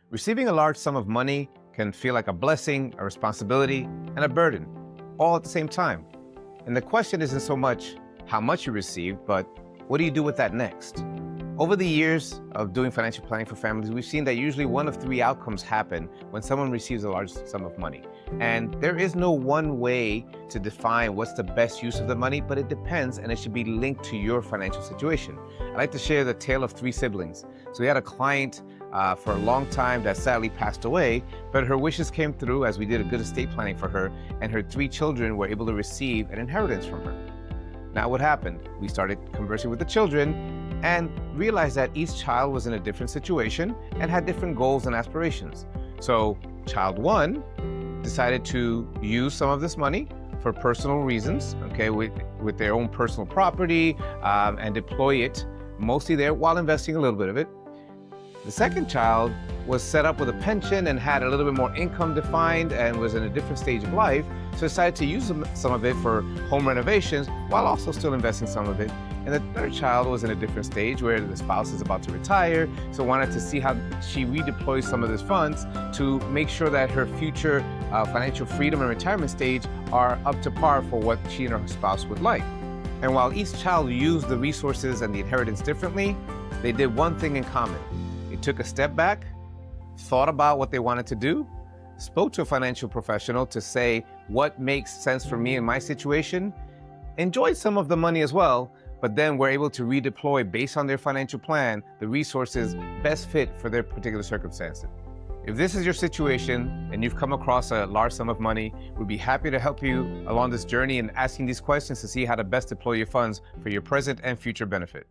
Receiving a large sum of money can feel like a blessing, a responsibility, and a burden, all at the same time. And the question isn't so much how much you receive, but what do you do with that next? Over the years of doing financial planning for families, we've seen that usually one of three outcomes happen when someone receives a large sum of money. And there is no one way to define what's the best use of the money, but it depends, and it should be linked to your financial situation. I'd like to share the tale of three siblings. So we had a client for a long time that sadly passed away, but her wishes came through as we did a good estate planning for her, and her three children were able to receive an inheritance from her. Now what happened? We started conversing with the children and realized that each child was in a different situation and had different goals and aspirations. So child one decided to use some of this money for personal reasons, okay, with their own personal property and deploy it mostly there while investing a little bit of it. The second child was set up with a pension and had a little bit more income defined and was in a different stage of life, so decided to use some of it for home renovations while also still investing some of it. And the third child was in a different stage where the spouse is about to retire, so wanted to see how she redeploys some of these funds to make sure that her future financial freedom and retirement stage are up to par for what she and her spouse would like. And while each child used the resources and the inheritance differently, they did one thing in common. They took a step back, thought about what they wanted to do, spoke to a financial professional to say what makes sense for me in my situation, enjoyed some of the money as well, but then were able to redeploy based on their financial plan the resources best fit for their particular circumstances. If this is your situation and you've come across a large sum of money, we'd be happy to help you along this journey and asking these questions to see how to best deploy your funds for your present and future benefit.